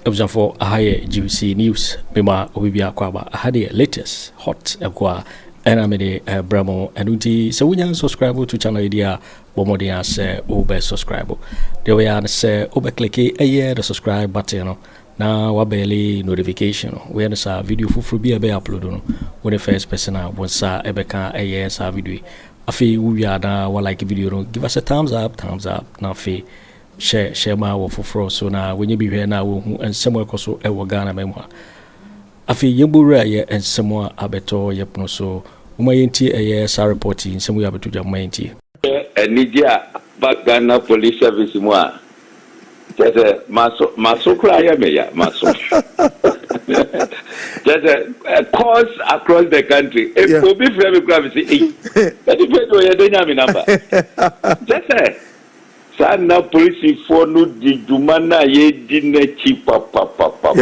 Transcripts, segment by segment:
for a higher GC news. Mema Obibia Kwaba, I had the latest hot Aqua and I made a Bramo and Unti. So we can subscribe to channel idea. Bomodia say over subscribe. The way I say over click a year the subscribe button. Now wabeli notification. We understand video for be a be upload when the first person once ebeka a year sa video. Afi we are now like video. Give us a thumbs up. Now fi share my work for so now when you be here now and somewhere also a Ghana memoir. Afi yembura ye and somewhere abeto yepno so umayenti a year sa reporting somewhere abeto jamainti. Nidia back Ghana Police Service moi. Just a maso cry meya maso. Just a course across the country. If will be very privacy. That depends on your dynamic number. Just a Sana police for no di dumana ye dine chipa papa.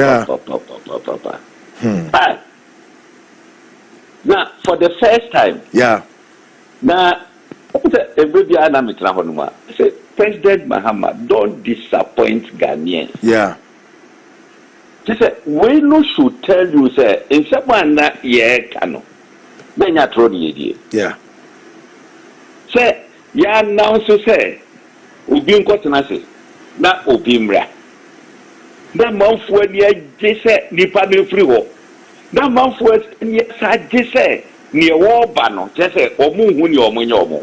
Now for the first time. Yeah. Now everybody I say President Mahama, don't disappoint Ghanaians. Yeah. Just say we no should tell you say in someone na ye kano. Then you throw the idea. Yeah. Say ya now so say obi nko na say na obi mra. Na manfo ni agye say nipa no free ho. Na manfo ni sa agye say ni e wo ba no. Just say omu hu ni omu nya omu.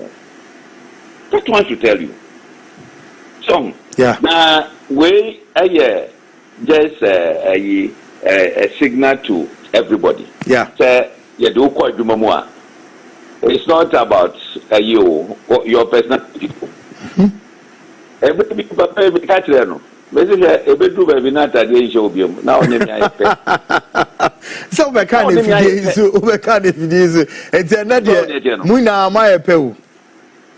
What want to tell you? So, yeah. Now, we just a signal to everybody. Yeah. Say, you do quite do more. It's not about you, your personal people. Every catch them. Basically, every do baby not a day show be now. So, we can't if it is, it's another Muna my pew.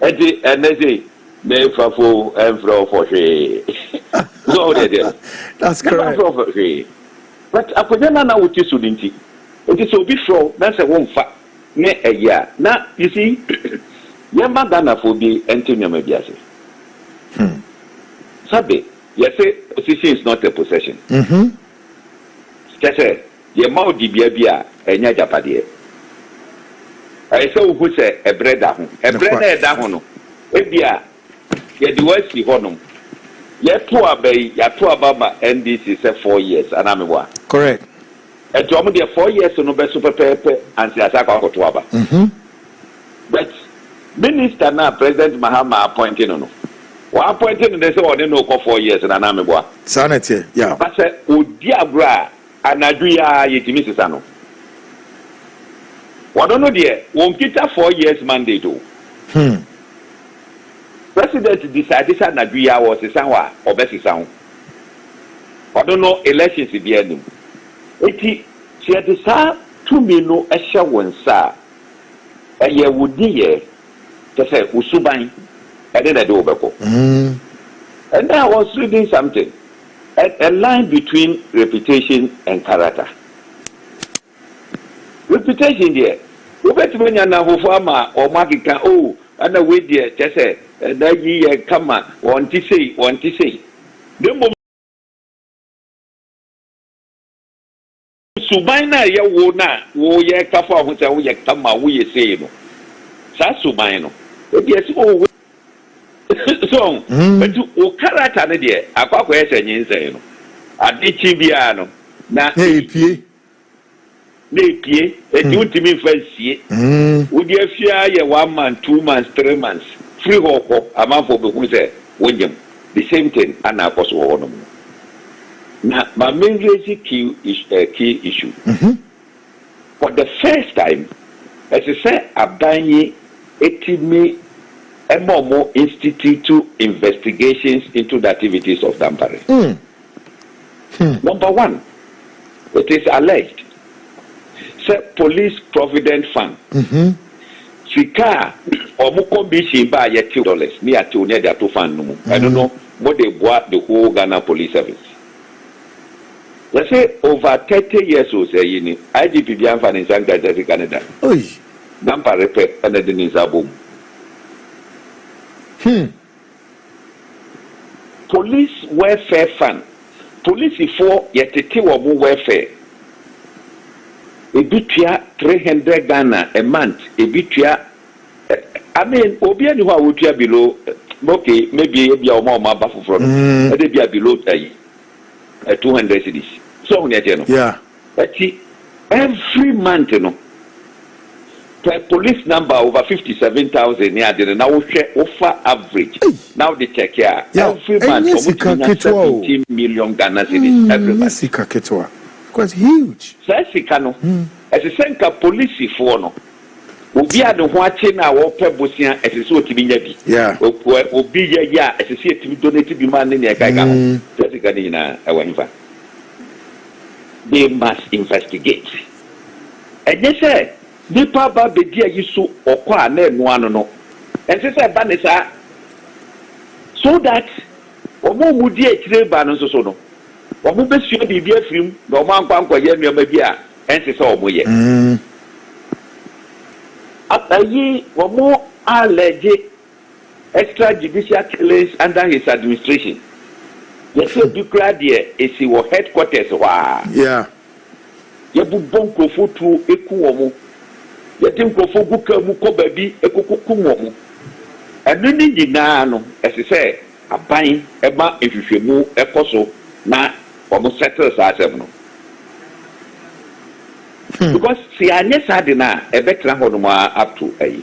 And they say, they for and for free. So that's correct. But Apodana now with you shouldn't it? It is so before that's a one fact. Ne a year. Now you see, Yamba Ghana for be entering your mediasi. Sabe, you say position is not a possession. Just say, your mouth dibia and Japadi. I saw who say a bread down. A bread down. Ebia, ye do West Honum. Yet to obey, Yatu Ababa, and this is 4 years, and I'm a correct. A job there 4 years to no be super pepe and Siasaka Kotuaba. But Minister now, President Mahama appointing on. One appointing they say, oh, they know 4 years, and I'm a sanity, yeah. But say, oh, dear bra, and I do ya, Mrs. Anno. Well, don't know, dear, won't get a 4 years mandate. President decided that Nigeria was a sound or best sound. I don't know elections in the end. She had to say to me no a show one sir. A year would be to say Usubai and then I do overco. And then I was reading something. A line between reputation and character. Reputation there. You bet when you're now farmer or market can oh and the way there just say that ye come want to say. The moment Subaina ya wona wo ye kafa ho say wo ye kama wo ye say no. Sa Subaino. Yes oh so but o character ne there akwakwa ye say nyin no. Adichi bia no na pie Nepie, a duty me fancy. Would you fear ye 1 month, 2 months, 3 months? Free hope, a month for the William. The same thing, and I was one. Now, my main key issue. For the first time, as I said, Abanye, me a more institute to investigations into the activities of Dampare. Number one, it is alleged. Say police provident fund. Sika or Mukombishi by $2 near to near the fund. I don't know what they bought the whole Ghana police service. Let's say over 30 years or say in IGP Bianfan in Sanctuary Canada. Dampare and the Nizaboom. Police welfare fund police for yetete wo mo welfare ebitua 300 Ghana a month ebitua I mean obi ani ho awotua below okay maybe e bia o ma bafoforo no e bia below 200 cedis so on yet no yeah but every month no per police number over 57,000 near the now offer average now the check here every month almost 17 million Ghana cedis every month quite huge no as a senka police for no obi ade ho ache na wo pebosia ese so otimi nya bi yeah obi ya ese se etimi donate bi man ne kai ka ho sika ni na ewanfa they must investigate and they say nipa ba bedi ayi so okwa na enu ano no ese se ba ne sa so that omo mudi etire ba no so no omo besuo bibia firim na omo ankwa ye nnuama bi a ense se omo ye Ayi womo allege extrajudicial killings under his administration. Yes, you cried there is your headquarters. Yeah. You bubon kofo tu eku womo. You think kofo guka mu ko baby ekukuku womo. Enu ni nyina no, as I say, aban eba ehwehwemu ekoso na womo settle sa asem no. Because see, I never had a better up to a.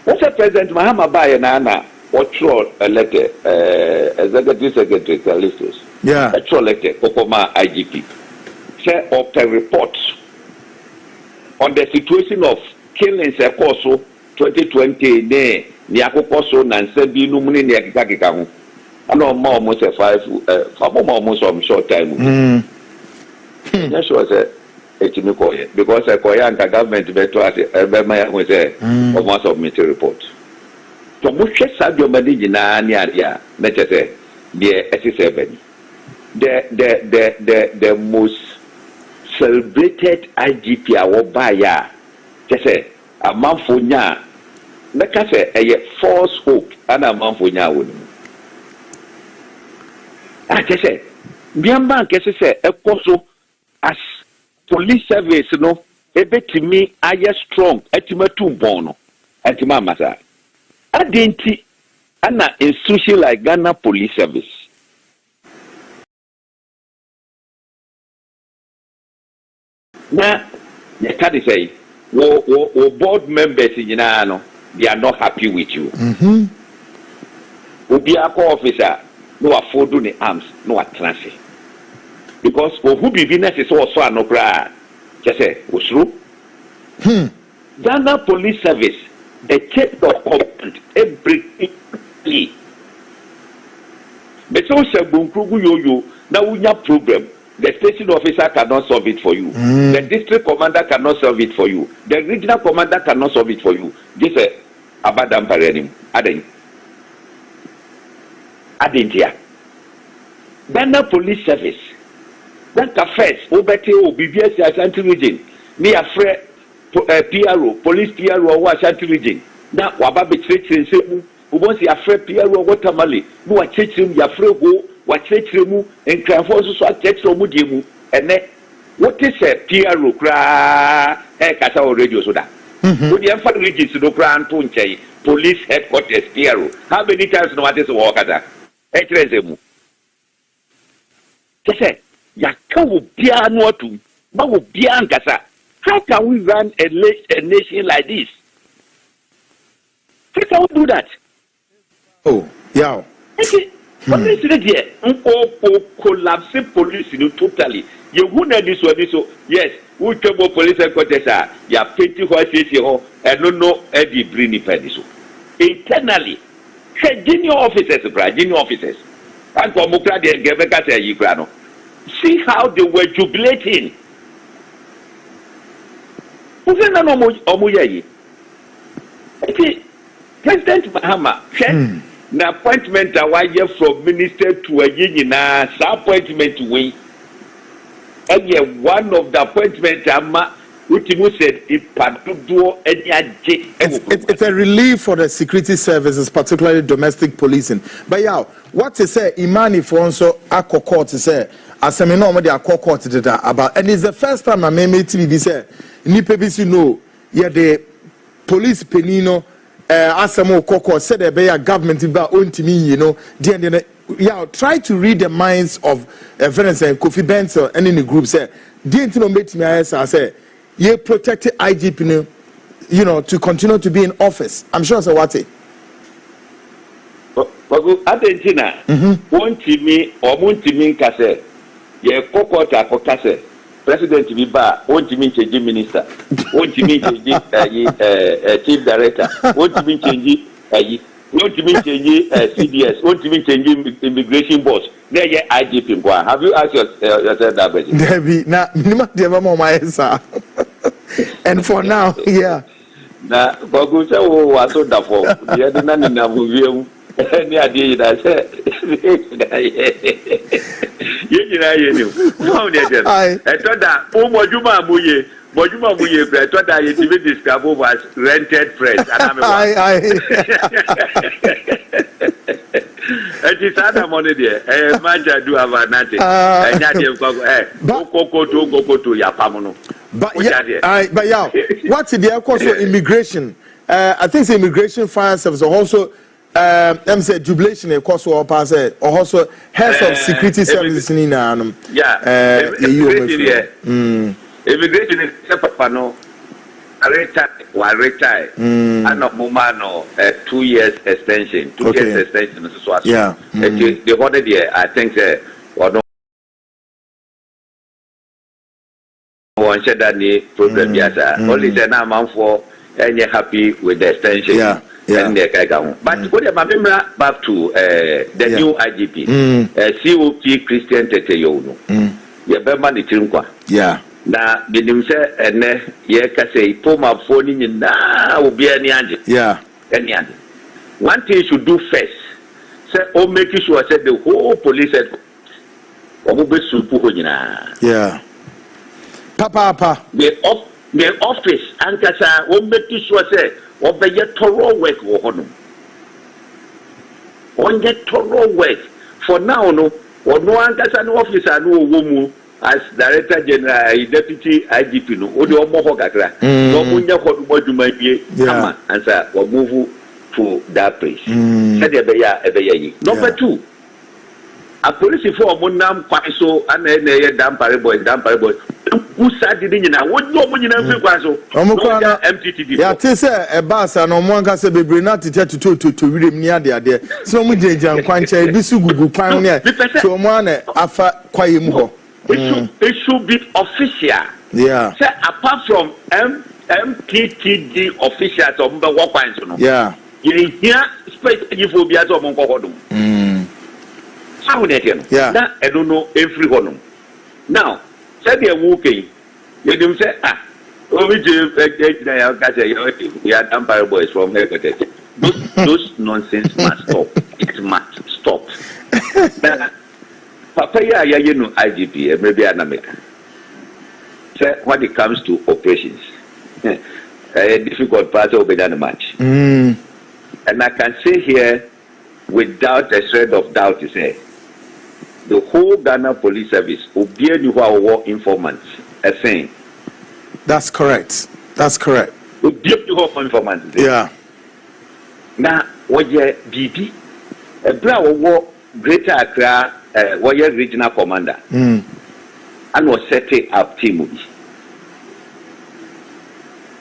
What's the President Mahama by na or troll a letter, executive secretary, listos. Yeah, a troll letter, Okoma IGP. Share of the report on the situation of killings a Koso 2020, ne, Niakoso, Nansebi, Numuni, Niakikamu. I know more almost a 5 almost some short time. That's what because a Koyanka government better as Aremeyaw was almost submit a report. So much Sadio Madijina Niaria, Metete, the SS7. The most celebrated IGP Awobaya, just say a month for nya, like I say, a false hope and a month for nya would. I just say, Biamba, guess say, a coso as police service no ebetimi aye strong etimatum bono etima masa adenti ana institution like Ghana police service na you can say wo board members nyina no they are not happy with you obi akọ officer no afodo ni arms no atranse because who be business is also an opera. Just say, Usru. Ghana Police Service, the check of command every but so say Bunkrugu yo now we have problem. The station officer cannot solve it for you. The district commander cannot solve it for you. The regional commander cannot solve it for you. This is about Dampare. Adentia. Ghana Police Service. That first, Obete o BBS Asante region. Me afre PRO, police PRO or Asante region. Now wababe church say who si afre PRO watermali. No wa church him ya afre go, wa church mu and cranfo so church mu die mu. Ene what is a PRO kra kasa o radio so da. Wo die emfa region so kra anto nchai. Police headquarters PRO. How many times no what is work at that? Mu. Just Yakawu bia no atu, bawo bia nkasa. How can we run a nation like this? How can we do that? Oh, yeah. Okay. Police there, collapse police totally. You wouldn't this one so yes, we talk about police headquarters are ya petty horses here and no Eddie Brini Pediso. Internally, junior officers, and Komukra de Gebeka Yigrano. See how they were jubilating. President Mahama, the appointment away from minister to a union, appointment way. And one of the appointment Utimu said it's a relief for the security services, particularly domestic policing. But yeah, what to say Imani for also Akko court to say as I know the Akko court did about, and it's the first time I made TV say Nipebisi no yeah the police penino Asamo Koko said there be a government about own to me, you know, yeah, try to read the minds of Venice and Kofi Benson and in the group say didn't know meet me as I say you protected IGP, you know, to continue to be in office. I'm sure so what it. Argentina, one TV or one TV Kase, ye Kokota Kokase, President Biba, one TV change minister, one TV change chief director, one TV change one TV change CDS, one TV change immigration boss. There ye IGP. Have you asked yourself that question? Debbie, now minimum development my answer. And for now, yeah. Na Kwaku say was so dafo. The other na na movie ni ade da say. You no dey. I thought that mojuma muye I thought that you be described as rented friends. It is other money there. Manja do have a nothing. Go to Yapamono. But yeah, what's the course of immigration? I think the immigration fire service also say Jubilation a course or pass or also heads of security services in immigration is separate no retire Anno Mumano 2 years extension 2 years extension so yeah the other day I think one said that the problem yes only the now for any happy with the extension and the but what am back to the new IGP COP Christian Teteyono ya bema ni tinkwa na binim se ene ye kase ipoma phone ni na obi ani anje any anje one thing you should do first say o make sure say the whole police omo be supu ho nyina papa the office ankasa o make sure say o be ye thorough work wo hono on get thorough work for now no ono ankasa no officer no wo mu as Director General, Deputy IGP, no, or the Omo Gatra, no Munya Kodumajuma, Kama, and sir, or move to that place. Number two, a police for Munam Kwaso and then Dampare boy, who sat in what no money in Kwaso, MTTD. Yeah, tis a bass and on one case be brinat to read him near there. So much Jan Quanche, Bisugu, Pioneer, to Omane, Afa Quayimo. It should be official. Yeah. So apart from MTTD officials of Mbawakwanso. Yeah. You hear space for Biazo Monkodum. Yeah. Now I don't know every one. Now, say they are walking. You don't say we are Dampare boys from Heritage. Those nonsense must stop. It must stop. Papaya no IGP maybe Anameka. So when it comes to operations, a difficult part of the match. And I can say here without a shred of doubt to say the whole Ghana Police Service will be a war informants a saying. That's correct. Will be a war informants. Yeah. Now what you BB a brow war Greater Accra warrior regional commander and was setting up team.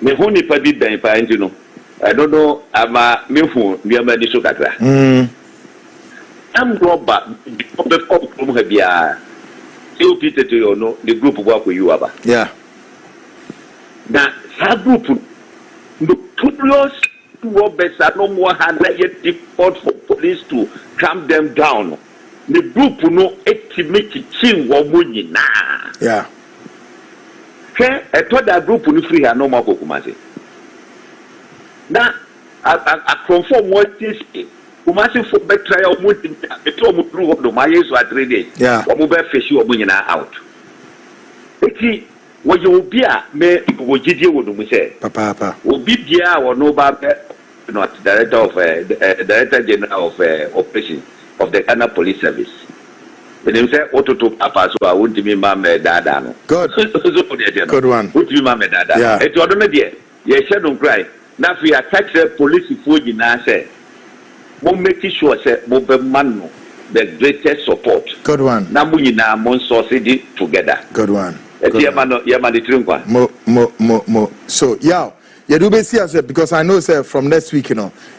Me honi padi dan pa know. I don't know ama me hu me ama di so kakra. Am robber be come ha bia. Se o pite to you know the group work with you aba. Yeah. Na sa group no todos robbers are no more handle yet difficult for police to calm them down. The group no estimate chin wo nyina. Yeah. Ke eto da group no free no more Kumasi. Na a conform what is Kumasi for better o mo eto mo through do my yeso atrede. Yeah. O mo be fish o mo nyina out. Eti What you be a me wojidie wo no say papa obi bia wo no ba not director of director general of operation of the Ghana Police Service. When you say ototo papa so I won't be ma me dada no. Good. Good one. Won't be ma me dada. Yeah. E to do me there. Ye share no cry. Na fi attach police fo nyina say mo make sure say mo be man no the greatest support. Good one. Na mo nyina mo source it together. Good one. Mo. So yeah, you do see as because I know sir from next week, in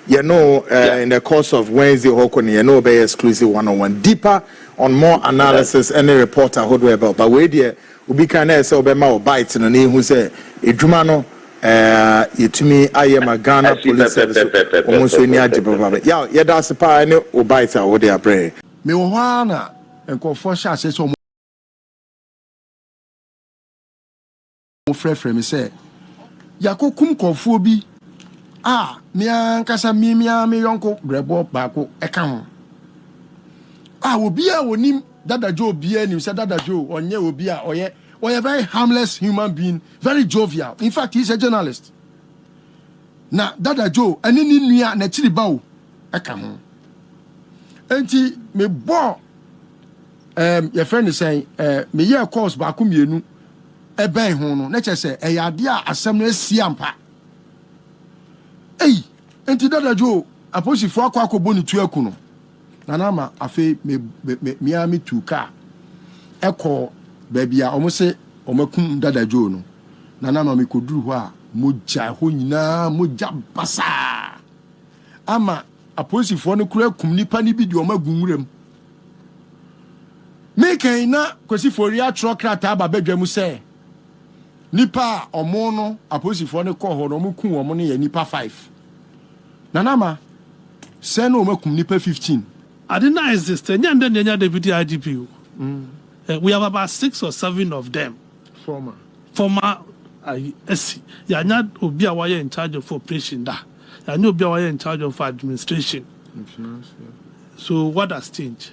the course of Wednesday, you know, be exclusive one-on-one deeper on more analysis and a report I hold about. But wait there, we can say Obama bites in the name who say Idrumano. To me, I am a Ghana Police Service. Almost any other. Yeah, that's the part I know. Obite over there, pray. Me wana and confession says so. Frɛ me sɛ yakokum kɔfoɔ bi me ankasa me yɔnko brɛbɔ baako ɛka ho obi a wonim dadajo obi anim sɛ dadajo ɔnyɛ obi a ɔyɛ very harmless human being, very jovial. In fact, he's a journalist. Na dadajo ɛne ne nua na kyiri bawo ɛka ho enti me bɔ your friend is saying me yɛ course baako mienu ebe ho no na kyerɛ sɛ ɛyɛ ade a asɛm no asi ampa enti dadajo aposifo akɔbɔ ne tu aku no na na ma afi me tu ka ɛkɔ baabi a ɔmo se ɔmakum dadajo no na na ma me koduru hɔ a mogya ho nyinaa mogya basa ama aposifo no kura kum nipa ni bi di ɔma gunwuram meken na kwasifo ri atro krata ba badwa mu sɛ nipa omo no aposifo ne kɔ hɔ no mo ku omo ne yɛ nipa 5 nanama sɛ no omakum nipa 15 I didn't exist nyanda nyanya deputy IGP we have about 6 or 7 of them former yanya obi a were in charge of operation da yanya obi a were in charge of administration so what has changed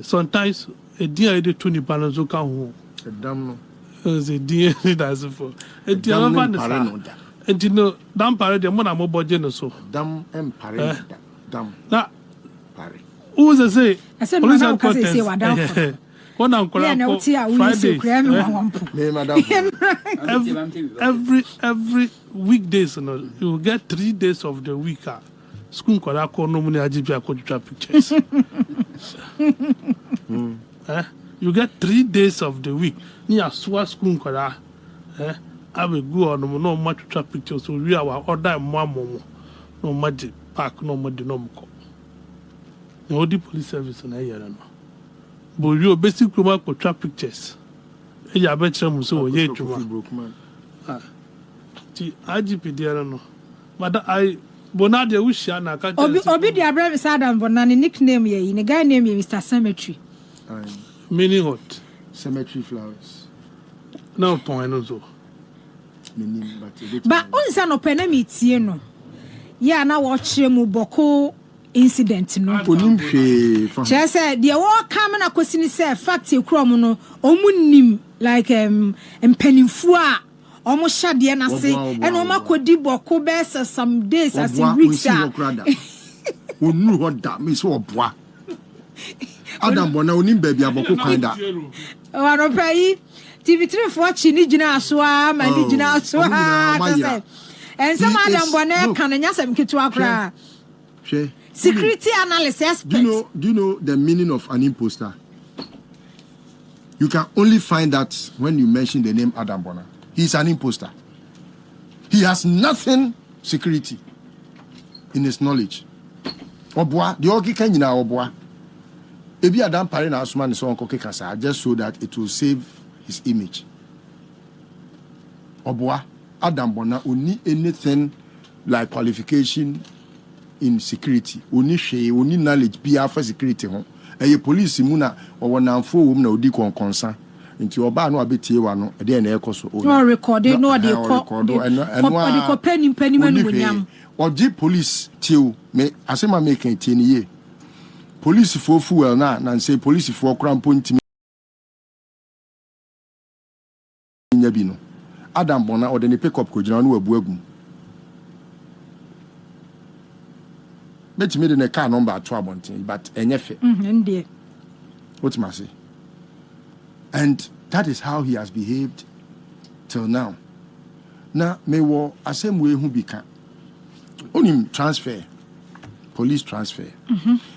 sometimes a dear de to ni balance ka ho dam no a dear that's for a dear and you know Dampare de mo na mo budget no so dam empare dam na pare who say I said police and court say wa dam one am kola Friday every weekdays you will get 3 days of the week school kola ko no money ajibi akotwa pictures you get 3 days of the week ni aswa school kola I will go on no much pictures so we our order mamo no magic park no modi no mko no the police service na here no but you basic kuma ko pictures e ya be chere mu so ye adwuma ti IGP there no but I bonade wuhia na ka obi di abraham sadam bonane nickname ye ne guy name ye Mr Cemetery meaning what cemetery flowers no ton no so but unsa no pena metie no ya na wo kire mu boko incident no onim hwe che say de wo kam na kwesini say fact ekrom no omunnim like mpanimfu a omo hyade na se ena omo akodi boko be some days as in weeks onu ho da me so oboa adam bona onim ba bia boko kan da wano pai TV3 for chi ni gina so a ma ni gina so a and some adam bona kan nya sem ketu akra security analysis do you know the meaning of an imposter? You can only find that when you mention the name Adam Bona. He's an imposter. He has nothing security in his knowledge. Obwa, the ogi can na obwa. Ebi Adam Dampare na asuma ni so onko kekasa just so that it will save his image. Obwa, Adam Bona only anything like qualification in security. Only knowledge be for security home. A police muna or one and 4 women odi concern into oba no abetie wa no e dey na ekoso no record no dey and penny munyam oji police tiu me asema make e tie ni ye police for fuel na say police for krampo ntimi nya bi no Adam bona or the pick up kojina no abu agum bet me the car number to abontin but enye fe ndie what must say and that is how he has behaved till now na me wo asem we hu bi ka onim transfer police transfer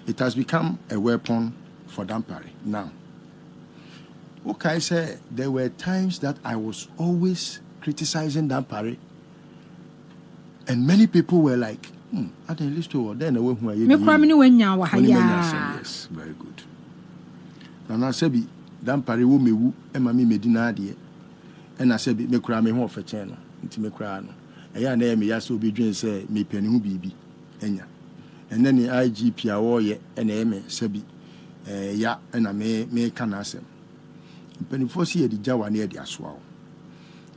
it has become a weapon for Dampare now. Okay, say there were times that I was always criticizing Dampare, and many people were like, I didn't listen to then yes, very good. And I said, Dampare wo mewu emami medina ade and I said me kura me ho ofa chen no nti me kura no eya na me ya so obi dwen say me pani hu bibi enya and then the IGP awo ye na me sabi ya na me kana asem mpanifo si ye di jawa na ye di asoa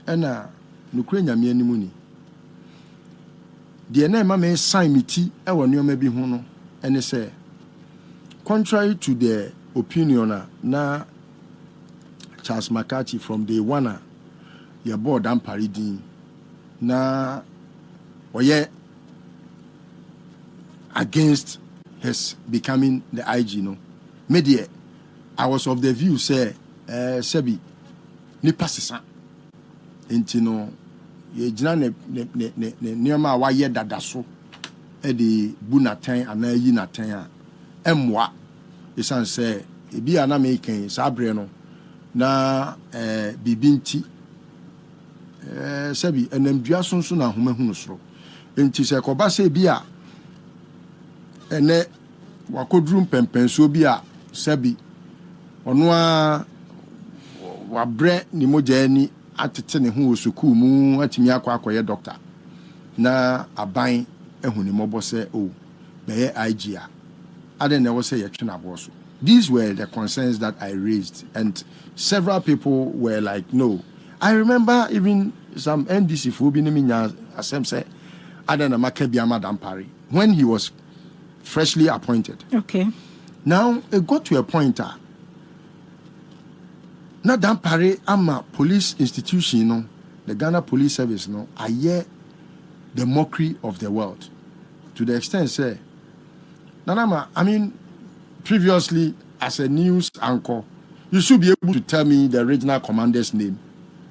na nukure nyame animu ni de na ma me sign miti e wo nneoma bi ho no ene say contrary to the opinion na Charles McCarthy from day one your board Dampare din na oye against his becoming the IG no media I was of the view say sebi ni pasisa enti no ye gina ne nioma wa ye dadaso e de bu natan ana yi natan a emwa isan say ebi ana me kan sabre no na bibinti sebi enamdua sonso na homa hunu soro enti se koba se bi a ene wakodrum pempenso bi a sebi ono a wabre ni moja ni atete ne ho osuku mu atimi akwakoye doctor na aban ehuni mobo se o beye IG a ade na wo se ye twena boso. These were the concerns that I raised, and several people were like, no. I remember even some NDC Fubiniminya Asem said, Adana Makebiama Dampare, when he was freshly appointed. Okay. Now, it got to a point, na Dampare ama police institution, no, the Ghana Police Service, no, I hear the mockery of the world. To the extent, say, Nanama, I mean, previously, as a news anchor, you should be able to tell me the regional commander's name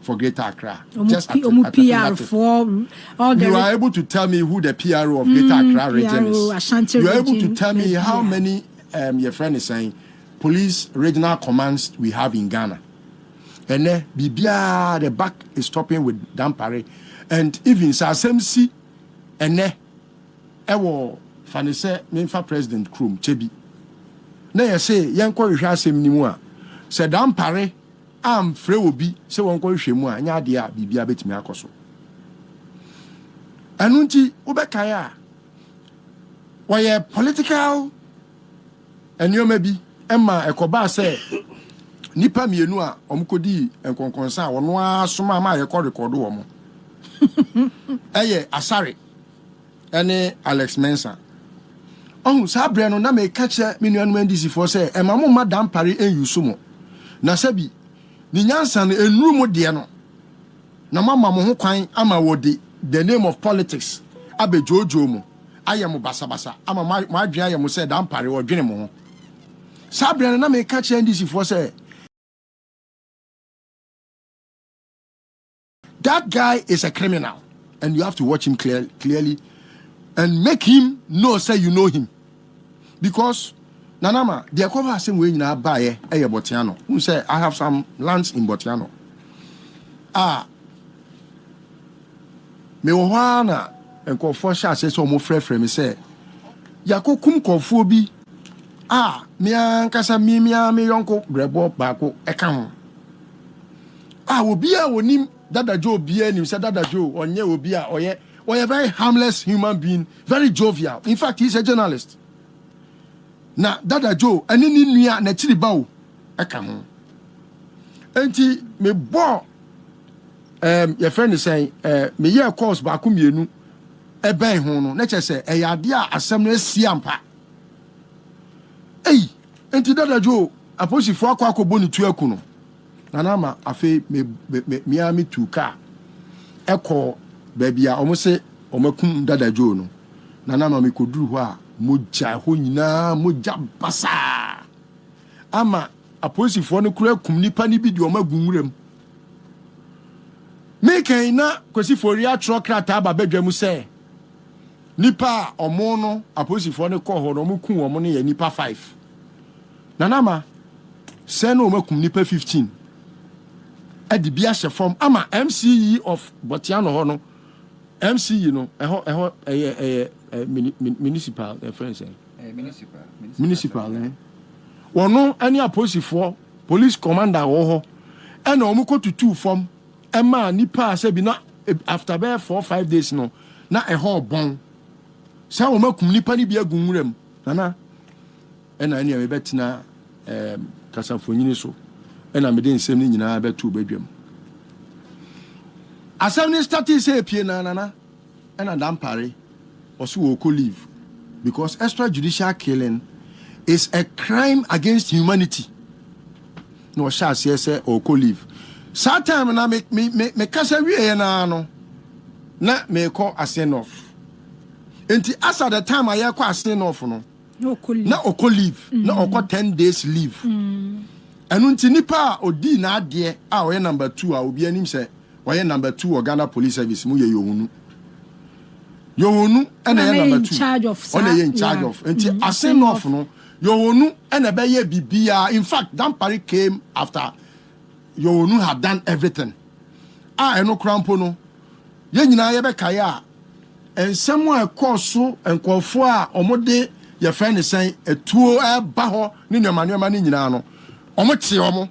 for Greater Accra. Just at PR for all the you are able to tell me who the PRO of Greater Accra region is. Asante you are able to tell me how many, your friend is saying, police regional commands we have in Ghana. And then, Bibia, the back is stopping with Dampare. And even SMC, and then, Ewo, Fanese, Menfa President Krum, Chebi. Na ye say yanko hwe asem ni mu a se Dampare am frɛ obi se wonko hwe mu a nya de a bibia betimi akoso anu nti obɛkae a wɔyɛ political enioma bi ɛma ɛkɔba sɛ nipa mienu a ɔmkodi enkonkonsa a wɔno asoma ma yɛkɔ record wɔ mo ɛyɛ asare ɛne Alex Mensah. Oh, Sabre no na me catch me nuanu NDC for say e mamu ma Dampare enyusu mo na sabi ni nyansa no enuru mo de no na mama mo ho kwan ama wodi the name of politics abejojo mo ayemo basabasa ama ma adwen ayemo say Dampare wo dwene mo ho Sabre no na me catch NDC for say that guy is a criminal and you have to watch him clearly and make him know say you know him. Because Nanama, the cover same way na buy a Botiano. Who say I have some lands in Botiano. Me wana and call for shots says almost free me say Yako kum kofobi. Me ankasa me yonko brebo bako ekam. Obia wonim dada Joe bia nim say dada Joe onye obia oye a very harmless human being, very jovial. In fact, he's a journalist. Now, Dada Joe, and in India, na chiri bawo, eka ho. Enti me bo, your friend is saying, me ye course ba kumienu, ben ho no. Neche say, yade a asem no siampa. Enti Dada Joe, aposi fo akwa akoboni tu aku no. nanama afi me tu car eko baby a omo se omakum dada jo no nanama me koduru ho a moja ho nyina moja basa ama aposifo no kura kum nipa ni bi de omagunwuram me kan na kwasi foria tro krata ba badwam se nipa omo no aposifo no ko ho no omakum omo no ye nipa 5 nanama se no omakum nipa 15 adi bia hye form ama MCE of Botiano ho no MCE no municipal friends municipal wono ani aposifo police commander ho and omuko tutu form ema nipa se bi na after 4-5 days no na ho bon sa wo makum nipa ni bia gunwuram nana ena ani e betina kasafonyini so ena mede nsem ni nyina betu badwam asem ni start say pie na nana ena Dampare also will leave because extrajudicial killing is a crime against humanity. No shall say or leave. Sometimes na me kasa wie na no na me call a send off. Enti as at the time I call a send off no. Na oko leave. Na oko 10 days leave. Enu nti nipa odi na ade a we number 2 a obi anim say we number 2 o Ghana Police Service mu ye yohunu. Yohunu and number 2. In charge of and I send off no. Yohunu and a baye bibia. In fact, Dampare came after Yohunu had done everything. No crampono. Yenina yebe kaya. And someone call so and call for omode your friend is saying a 2 baho ni manu mani nyina omote omo.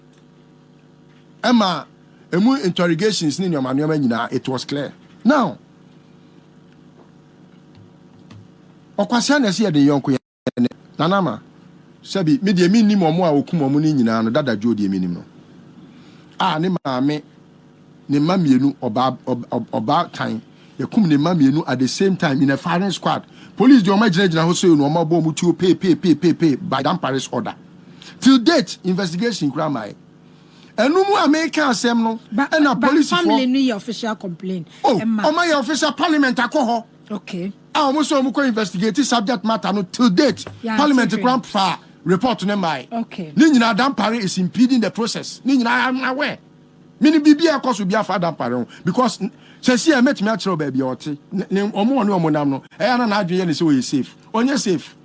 Emma emu interrogations ni manu nyina it was clear. Now okwase na se de yonko nanama sabi me de minim omo a okum omo ni nyina no dada jo de minim no ne maame ne mamienu oba tan yakum ne mamienu at the same time in a firing squad police de omo gina ho so no omo bo mu tuo pay by Dampare's order till date investigation kramai enu mu American asem no na police family no official complaint omo your official parliament akoho okay almost investigate subject matter no till date. Parliament grant for report to my. Okay. Nina Dampare is impeding the process. Nina I'm aware. Mini bibia cause will be a father Dampare because Cecilia met me actual baby or omo no monam no. E na adweye so we safe. Onye safe.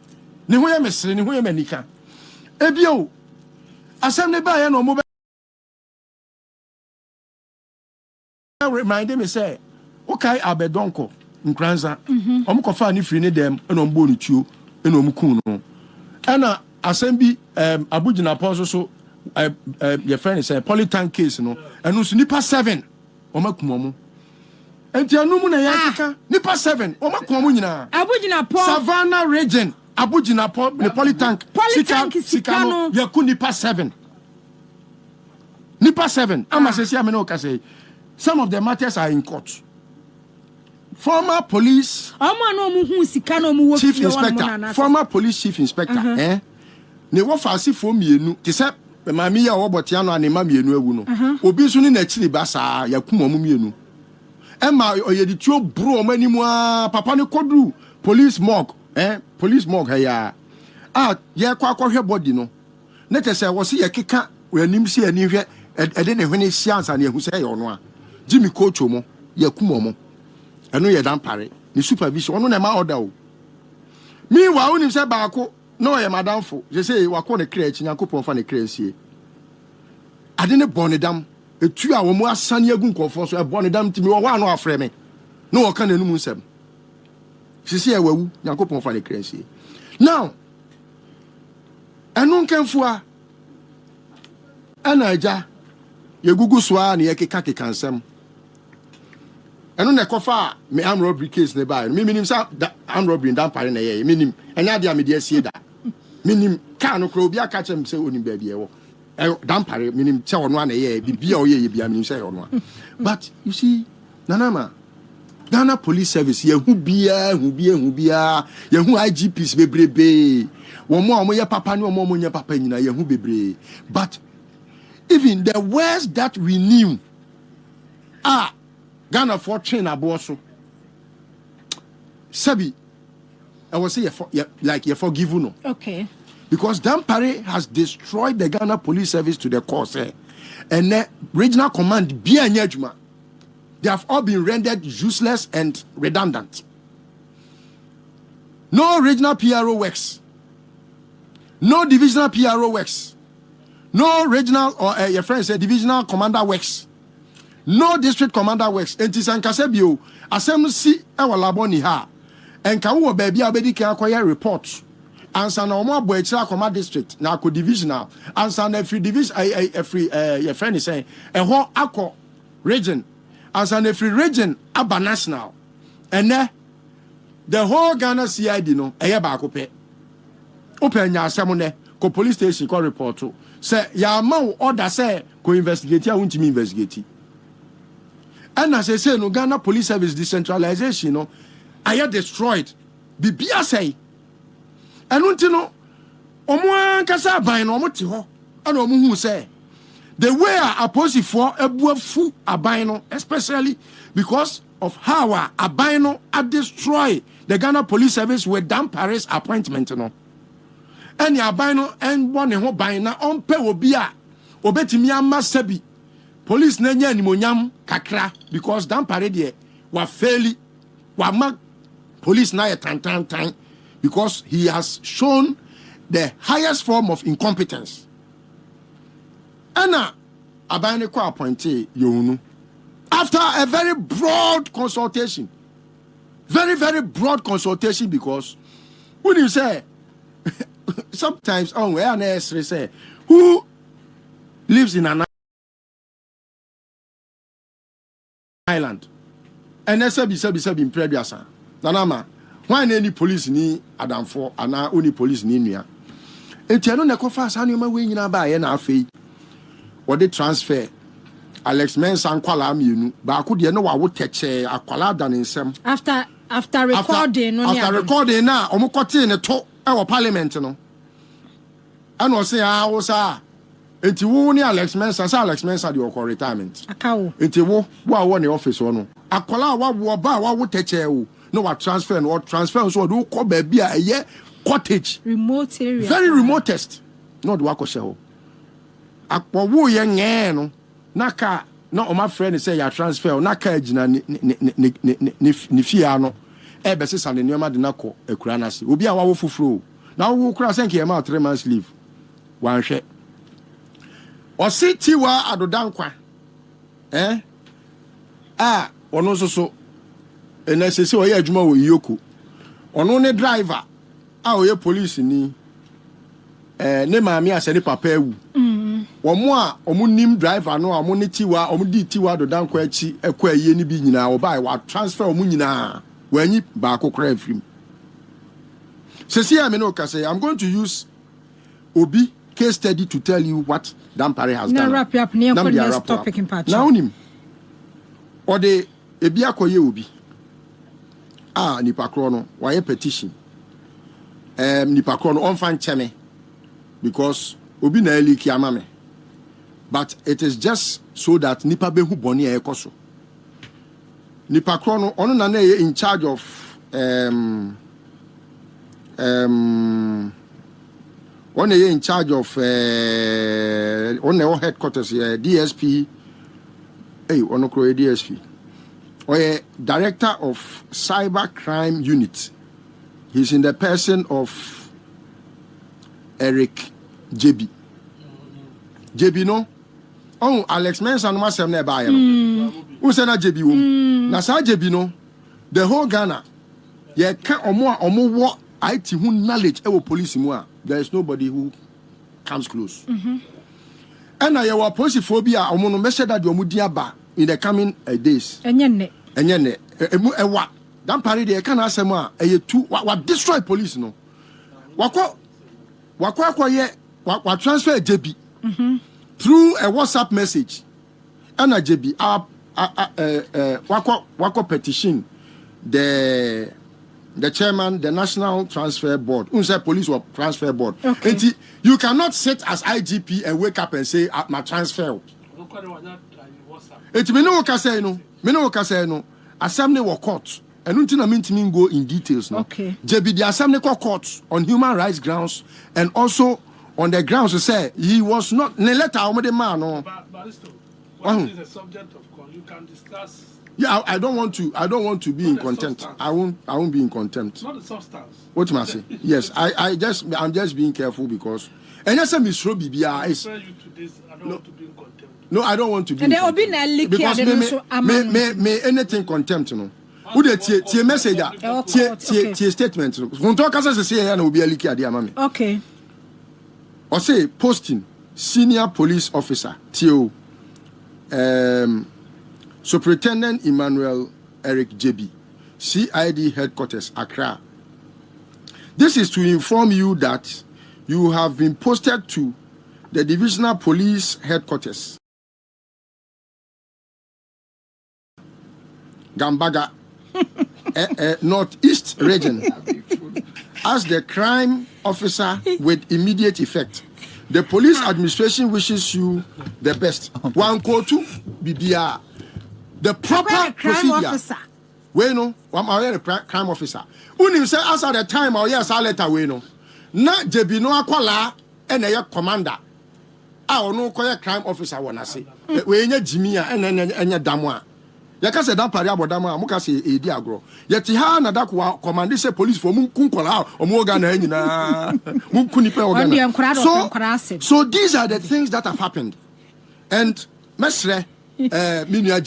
Ni ho ye mesre ni ho ye manika. Ebio asem ne ba ye no mo remind me say okay abedonko nkranza omukofa ni free ne dem eno mbo ni tuo eno omukun no ena asembi abugina pon so your friend say polytank case no eno so nipa 7 omakum omo enti anu mu na yakeka nipa 7 omakum omo nyina abugina pon Savannah region abugina pon ne polytank sikano yakun nipa 7 ama sesi amene o kase some of the matters are in court. Former police chief inspector, former police chief inspector, ne wo faasi fo mienu, te se maami ya wo Botiano anema mienu ewu no. Obi so ni na chiri basa yakum omo mienu. Emma oyedi tuo bro omo animu a papa ne kodru police morgue, police morgue ya. Ye kwa hwe body no. Ne te se wo se ye keka we anim se ani hwe ede ne hwene siansa ne ehu se ye ono a. Jimmy Kocho mo yakum omo. Eno ye Dampare ni supervision ono na ma order o mi wa onim se baako no ye madamfo je say wako ne kra achi Nyankopon fa ne kra asie ade ne bonedam etu a wo mu asane agu nkofo so e bonedam timi wo wa no afre me no wo ka nanum nsem sisi e wawu Nyankopon fa ne kra asie now eno nkenfo a ana aja ye gugu so a ne ye keka nsem eno ne kofa me armed robbery case ne ba me minim sa armed robbery in Dampare na ye minim enya dia me dia sie da minim ka no kro obi aka chem se onim ba bia wo Dampare minim che wono na ye bibia o ye bia minim se wono but you see nanama Ghana Police Service ye hu bia ye hu IGPs bebrebe wo mo ye papa ne wo mo nya papa nyina ye hu bebre but if even the words that we knew are Ghana for train aboso. Sabi, I will say you forgive no. Okay. Because Dampare has destroyed the Ghana Police Service to the core, and the regional command Bianyajuma. They have all been rendered useless and redundant. No regional PRO works. No divisional PRO works. No regional or your friend said divisional commander works. No district commander works. And Tisankasebio, Assembly our laboni ha. And Kawu baby abedi can acquire reports. Answer no more Boakye Command District, now co divisional. Answer every division, every your friend is saying, a whole Akko region. Answer every region, Abba National. And then the whole Ghana CID no, a yabakope. Open your Samone, co police station, call report to. Say, ya mau order say, co investigate, ya won't me investigate. And as I say, no Ghana Police Service decentralization, no, I had destroyed. Bibia say. And until no, Omo kasa ban no moti ho. And Omo hu say the way I oppose for ebuafu abino, especially because of how abino I destroy the Ghana Police Service with Dampare's appointment no. And ya abino and one ho ban na on pe obi a obetimi ama sabi police na nya animonyam kakra because Dampare de wa fairly wa ma police na tan because he has shown the highest form of incompetence. Anna Abane ko appointed Yonu after a very broad consultation. Very, very broad consultation because when you say sometimes on where an say who lives in an island and sabi in previous Nanama. Why any police ni Adamfo and only police ni Nia? And Tiano Nekofa Sanuma wing in by an affair or the transfer. Alex Mensan Qualam, you but I could know what would catch a quala done in some after recording. After recording now, Omokoti in a talk our parliament. No, and was say, I was it's only Alex Mensa your retirement. A cow. It's a war one office or no. A quala what would catch a no what transfer or transfer so do call baby a year cottage remote area very remotest not wako show akpo wo ye nge no naka no my friend say ya transfer naka agina ni fia no e be sesa ne nyoma de nako akura na se obi a wawo fufuro na wo kura senke e ma 3 months leave wan hwe o city wa adodankwa ono so and I say, oh, yeah, Juma Yoko. On ne driver, our police ni ne mammy as any papa. One more, omunim driver, no, amonitiwa, omuditiwa, the down quechi, a quay any being now, buy what transfer munina when you back or crave him. Cecilia Menoka say, I'm going to use Obi case study to tell you what Dampare has done. Wrap up near the topic in patch. Now, him or the Ebiako Obi. Nipa krono why petition nipa krono on fan cheme because obi na eli ki amame but it is just so that nipa behu boni e ekoso nipa krono ono na in charge of one in charge of on headquarters here DSP ono kro DSP or a director of cyber crime unit. He's in the person of Eric JB. JB no? Oh, Alex Mensan was nearby. Who said JB? Nasa JB no? The whole Ghana. Yeah, can't or more what IT who knowledge our police more. There is nobody who comes close. And I have phobia. I'm going to message that you're mudiaba in the coming days. And yene ewa Dampare de can asema two what destroy police no wako transfer JB through a WhatsApp message and a JB wako petition the the chairman, the National Transfer Board, Unse Police or Transfer Board. Okay. And you cannot sit as IGP and wake up and say, my transfer. It me no say no. Me no say no. Assembly or court. And until I mean to go in details. No. Okay. JB the Assembly court on human rights grounds and also on the grounds to say he was not ne letter of the man. No. What is the subject of court? You can discuss. Yeah, I don't want to be in contempt. I won't be in contempt. Not the substance. What am I say? Yes, I'm just being careful because and yes, Miss Robbie I refer you to this. I don't want to be in contempt. No, I don't want to be. And there will be no because me anything contempt, no. Who the tie message tie statement. Won talk as say here na obi aliki ade amame. Okay. Or say posting senior police officer TO Superintendent Emmanuel Eric JB, CID headquarters Accra. This is to inform you that you have been posted to the divisional police headquarters Gambaga Northeast region as the crime officer with immediate effect. The police administration wishes you the best. One call to BBR. The proper procedure. We know, I'm a crime officer. Unim say as at the time or yes, I letter we know. Na jebi no akwala and a commander. I no call crime officer wanna say. We nya Jimmy and nya damwa. Yaka say Dampare abodama muka say edi agro. Yeti ha na dakwa command say police for mun kunkola o mu oga na nyina. Mun kunipe oga. So these are the things that have happened. And mesre I know you are.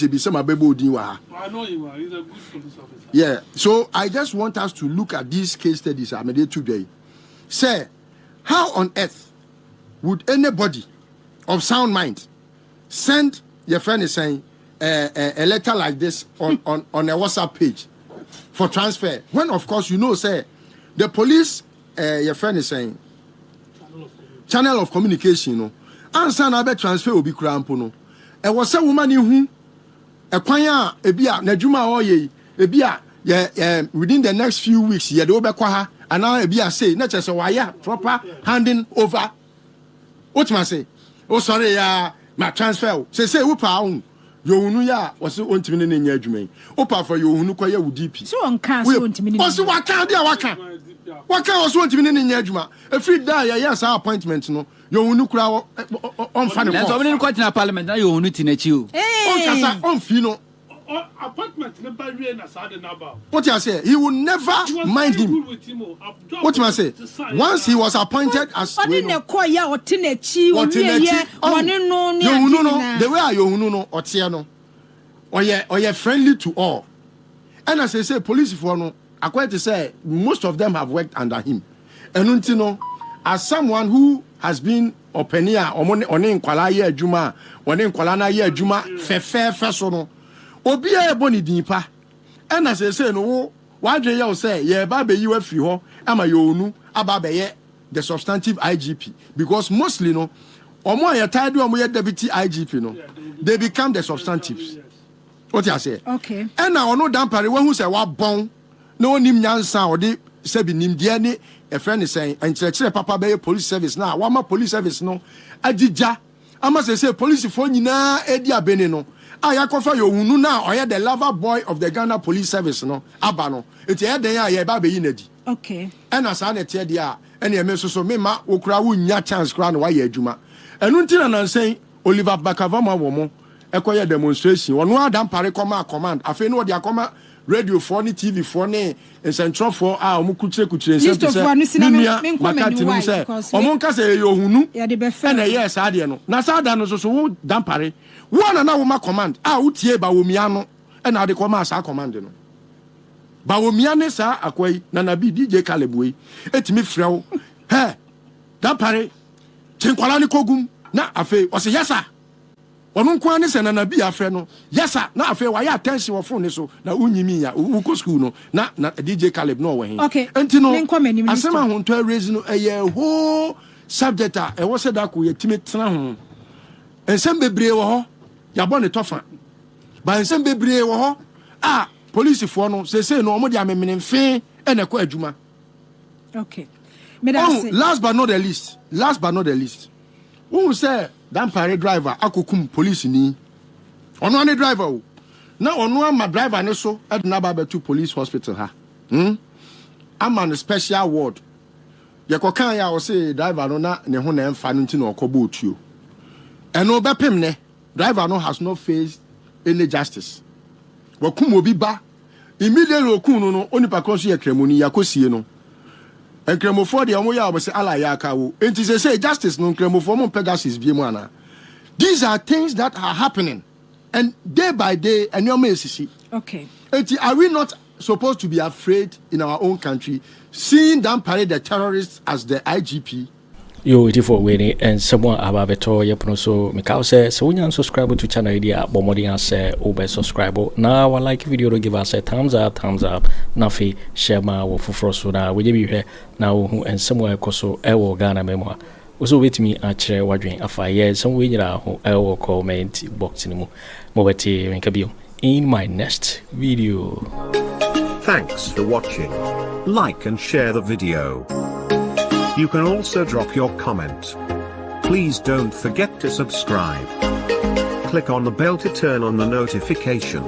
He's a good police officer. Yeah. So I just want us to look at these case studies I made today. Say, how on earth would anybody of sound mind send your friend is saying a letter like this on a WhatsApp page for transfer? When of course you know, say the police your friend is saying channel of communication, you know, answer na be transfer will be crampo no. E was a woman who a kwanya ebia na djuma oye ebia within the next few weeks ye do be kwa ha and now ebia say na chese wire proper handing over. What must say? Oh sorry ya my transfer say wo pa un yo hunu ya was ontimi ne nya adwuma opa for yo hunu kwa ya udp so on can so ontimi ne was waka dia waka was ontimi ne nya adwuma every day ya yes appointment no yo hunu kura on fa ne ko so we ko tina parliament na yo hunu tinachi o on kasa on fi no appointment never we na sade na ba. What you say? He will never mind him. What you say? Once he was appointed as the way are you no otiano or ye friendly to all. And as I say, police for no, according to say, most of them have worked under him. And untino, as someone who has been openia or in kwala ye juma, one in kwala ye juma, fe so no. Obia boni dinpa and as I say no why do you say ye ba be you afri ho ama yo nu aba be ye the substantive IGP because mostly no omo ye tied omo ye deputy IGP no they become the substantives. What you say? Okay. And now no Dampare when who say wa bon no nim nyansa or de say bi nim de ne a friend is saying and chere papa be police service now wa ma police service no agija ama say police for nyina edi abene no Ayakofa yo hunu na oye the lover boy of the Ghana Police Service no aba no eti e den ya ba be yinadi. Okay. And asa na tie dia ene eme so me ma okura wo nya chance kra na wa ye adwuma enu ntina na nsen Oliver Bakavama wo mo ekoye demonstration ono Dampare command afenyo de akoma radio for ni TV for ni central for omo kuchire nse se me makati no se omo nka se yo hunu na yes ade no na sa da no so wo Dampare one na wo ma command utie Bawumia no na ade koma sa command no Bawumia ne sa akwai na nabi DJ Kalebwe etimi frew he Dampare chenkwala ni kogum na afi o se yesa onu kwa ne se na nabi afre no yesa na afi wa ya attention wo phone so na unyimi ya uko school no na DJ Kaleb no we he enti no asema honto raise no eye ho subject e wo se da ko yetimi tena ho ensem bebre wo ho ya bo ne tofa ba ensem bebre wo ho police fo no se no omo dia memene mfe and a adwuma. Okay. Last but not the least. Who say Dampare driver akokum police ni? Ono ane driver. Now ono my driver ne so at Naba to police hospital ha. I'm on a special ward. Yakokan ya say driver no na ne ho na emfa no nti na okobo otuo. Eno bepem ne driver no has not faced any justice. Wakum obi ba immediately okun no onipa konso ye kremoni yakosie no. And Kremofo, the Amoya was Alayakawo. And to say justice, no Kremofo, Pegasus, Biemana. These are things that are happening. And day by day, and your message. Okay. And are we not supposed to be afraid in our own country, seeing Dampare the terrorists as the IGP? Yo, it for winning and someone about beto yepuno so Mikao says so when you subscribe to channel idea bomodian say over subscribe now I like video to give us a thumbs up nafi share my wo fufro so na we be here now and somewhere koso ewo Ghana memoir also wait me otchere wadwen afa yes some we nyira ho ewo comment box ni mu mobeti menkabio in my next video. Thanks for watching. Like and share the video. You can also drop your comment. Please don't forget to subscribe. Click on the bell to turn on the notification.